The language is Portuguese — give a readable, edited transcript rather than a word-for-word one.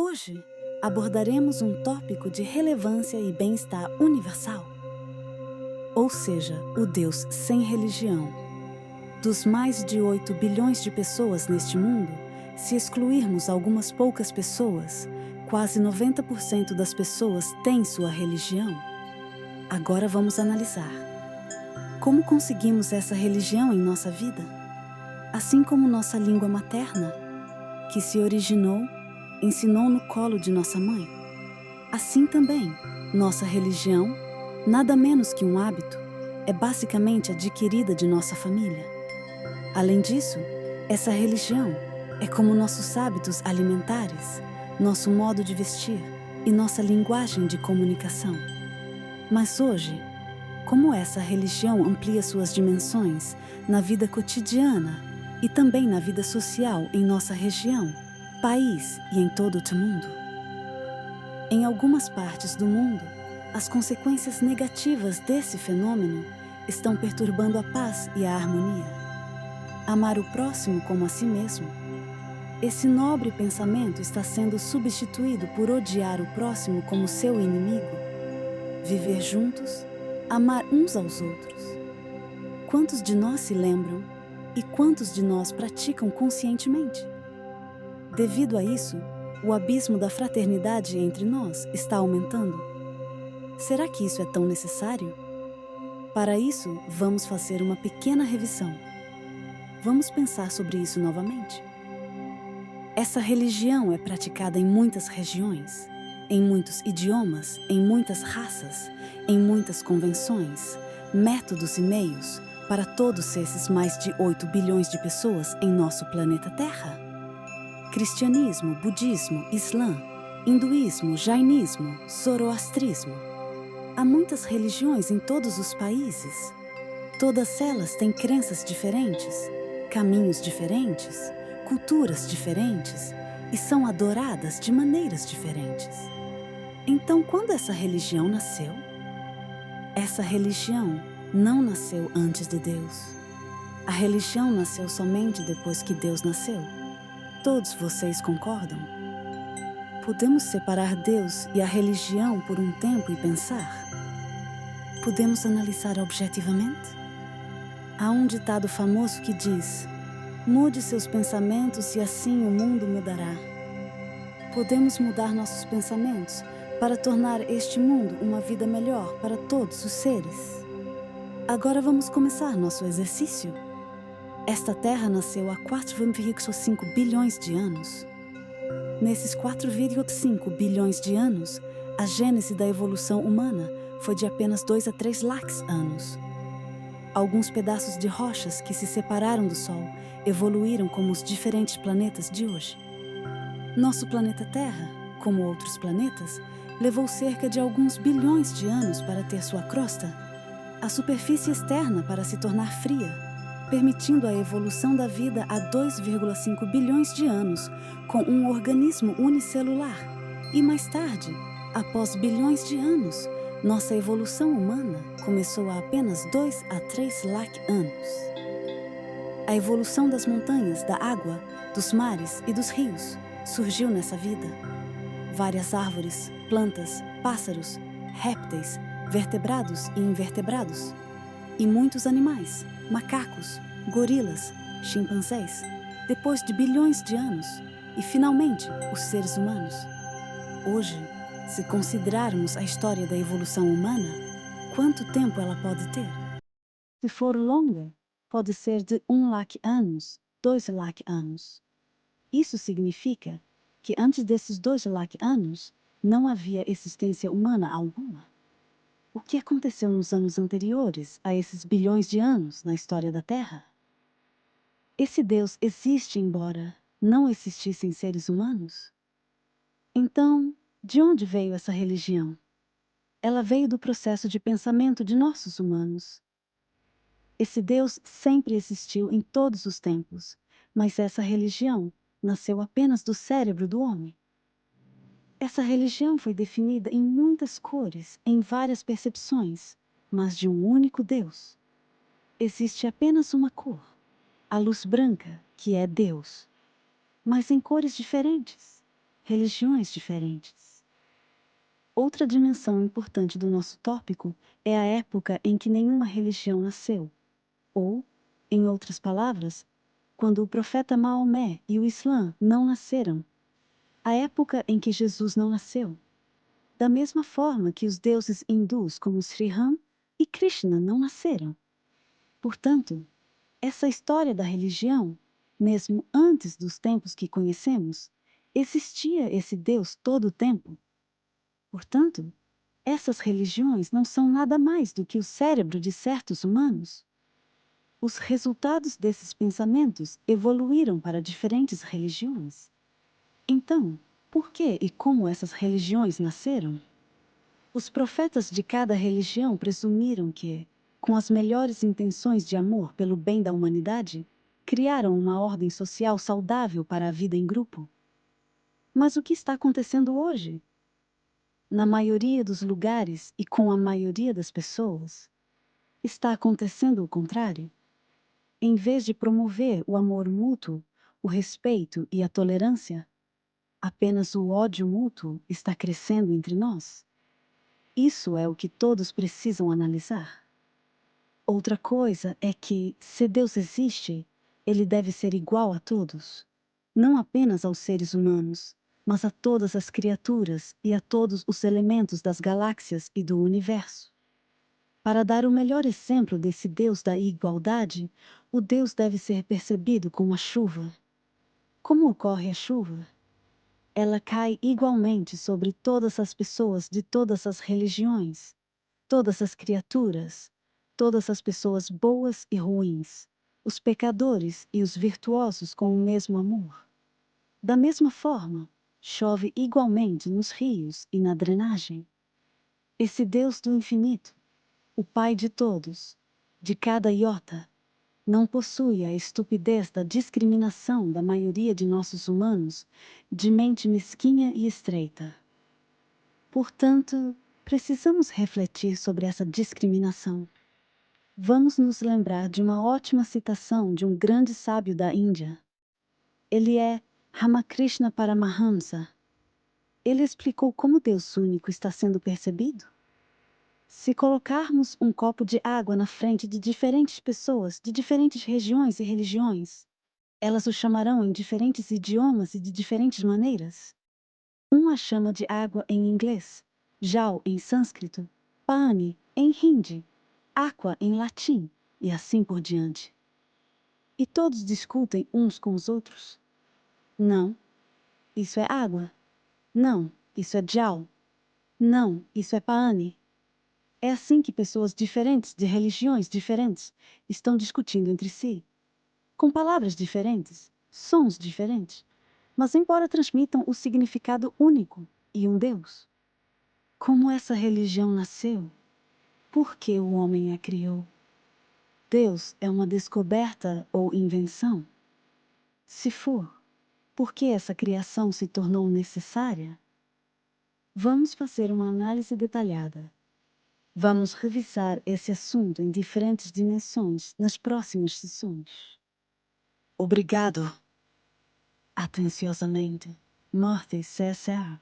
Hoje abordaremos um tópico de relevância e bem-estar universal, ou seja, o Deus sem religião. Dos mais de 8 bilhões de pessoas neste mundo, se excluirmos algumas poucas pessoas, quase 90% das pessoas têm sua religião. Agora vamos analisar. Como conseguimos essa religião em nossa vida? Assim como nossa língua materna, que se originou, ensinou no colo de nossa mãe. Assim também, nossa religião, nada menos que um hábito, é basicamente adquirida de nossa família. Além disso, essa religião é como nossos hábitos alimentares, nosso modo de vestir e nossa linguagem de comunicação. Mas hoje, como essa religião amplia suas dimensões na vida cotidiana e também na vida social em nossa região, país e em todo o mundo? Em algumas partes do mundo, as consequências negativas desse fenômeno estão perturbando a paz e a harmonia. Amar o próximo como a si mesmo. Esse nobre pensamento está sendo substituído por odiar o próximo como seu inimigo. Viver juntos, amar uns aos outros. Quantos de nós se lembram e quantos de nós praticam conscientemente? Devido a isso, o abismo da fraternidade entre nós está aumentando. Será que isso é tão necessário? Para isso, vamos fazer uma pequena revisão. Vamos pensar sobre isso novamente. Essa religião é praticada em muitas regiões, em muitos idiomas, em muitas raças, em muitas convenções, métodos e meios para todos esses mais de 8 bilhões de pessoas em nosso planeta Terra. Cristianismo, budismo, islã, hinduísmo, jainismo, zoroastrismo. Há muitas religiões em todos os países. Todas elas têm crenças diferentes, caminhos diferentes, culturas diferentes e são adoradas de maneiras diferentes. Então, quando essa religião nasceu? Essa religião não nasceu antes de Deus. A religião nasceu somente depois que Deus nasceu. Todos vocês concordam? Podemos separar Deus e a religião por um tempo e pensar? Podemos analisar objetivamente? Há um ditado famoso que diz: mude seus pensamentos e assim o mundo mudará. Podemos mudar nossos pensamentos para tornar este mundo uma vida melhor para todos os seres. Agora vamos começar nosso exercício. Esta Terra nasceu há 4,5 bilhões de anos. Nesses 4,5 bilhões de anos, a gênese da evolução humana foi de apenas 2 a 3 lakhs anos. Alguns pedaços de rochas que se separaram do Sol evoluíram como os diferentes planetas de hoje. Nosso planeta Terra, como outros planetas, levou cerca de alguns bilhões de anos para ter sua crosta, a superfície externa para se tornar fria, permitindo a evolução da vida há 2,5 bilhões de anos, com um organismo unicelular. E mais tarde, após bilhões de anos, nossa evolução humana começou há apenas 2 a 3 lakh anos. A evolução das montanhas, da água, dos mares e dos rios surgiu nessa vida. Várias árvores, plantas, pássaros, répteis, vertebrados e invertebrados. E muitos animais, macacos, gorilas, chimpanzés, depois de bilhões de anos. E, finalmente, os seres humanos. Hoje, se considerarmos a história da evolução humana, quanto tempo ela pode ter? Se for longa, pode ser de 1 lakh anos, 2 lakh anos. Isso significa que antes desses 2 lakh anos, não havia existência humana alguma. O que aconteceu nos anos anteriores a esses bilhões de anos na história da Terra? Esse Deus existe embora não existissem seres humanos? Então, de onde veio essa religião? Ela veio do processo de pensamento de nossos humanos. Esse Deus sempre existiu em todos os tempos, mas essa religião nasceu apenas do cérebro do homem. Essa religião foi definida em muitas cores, em várias percepções, mas de um único Deus. Existe apenas uma cor, a luz branca, que é Deus, mas em cores diferentes. religiões diferentes. Outra dimensão importante do nosso tópico é a época em que nenhuma religião nasceu, ou, em outras palavras, quando o profeta Maomé e o Islã não nasceram, a época em que Jesus não nasceu. Da mesma forma que os deuses hindus como Sri Ram e Krishna não nasceram. Portanto, essa história da religião, mesmo antes dos tempos que conhecemos, existia esse Deus todo o tempo. Portanto, essas religiões não são nada mais do que o cérebro de certos humanos. Os resultados desses pensamentos evoluíram para diferentes religiões. Então, por que e como essas religiões nasceram? Os profetas de cada religião presumiram que, com as melhores intenções de amor pelo bem da humanidade, criaram uma ordem social saudável para a vida em grupo. Mas o que está acontecendo hoje? Na maioria dos lugares e com a maioria das pessoas, está acontecendo o contrário. Em vez de promover o amor mútuo, o respeito e a tolerância, apenas o ódio mútuo está crescendo entre nós. Isso é o que todos precisam analisar. Outra coisa é que, se Deus existe, ele deve ser igual a todos, não apenas aos seres humanos, mas a todas as criaturas e a todos os elementos das galáxias e do universo. Para dar o melhor exemplo desse Deus da igualdade, o Deus deve ser percebido como a chuva. Como ocorre a chuva? Ela cai igualmente sobre todas as pessoas de todas as religiões, todas as criaturas, todas as pessoas boas e ruins, os pecadores e os virtuosos com o mesmo amor. Da mesma forma, chove igualmente nos rios e na drenagem. Esse Deus do infinito, o Pai de todos, de cada iota, não possui a estupidez da discriminação da maioria de nossos humanos, de mente mesquinha e estreita. Portanto, precisamos refletir sobre essa discriminação. Vamos nos lembrar de uma ótima citação de um grande sábio da Índia. Ele é Ramakrishna Paramahamsa. Ele explicou como Deus único está sendo percebido. Se colocarmos um copo de água na frente de diferentes pessoas de diferentes regiões e religiões, elas o chamarão em diferentes idiomas e de diferentes maneiras. Um a chama de água em inglês, jal em sânscrito, pani em hindi, aqua em latim e assim por diante. E todos discutem uns com os outros. Não, isso é água. Não, isso é jal. Não, isso é pani. É assim que pessoas diferentes, de religiões diferentes, estão discutindo entre si. Com palavras diferentes, sons diferentes, mas embora transmitam o significado único e um Deus. Como essa religião nasceu? Por que o homem a criou? Deus é uma descoberta ou invenção? Se for, por que essa criação se tornou necessária? Vamos fazer uma análise detalhada. Vamos revisar esse assunto em diferentes dimensões nas próximas sessões. Obrigado. Atenciosamente, Morte CSA.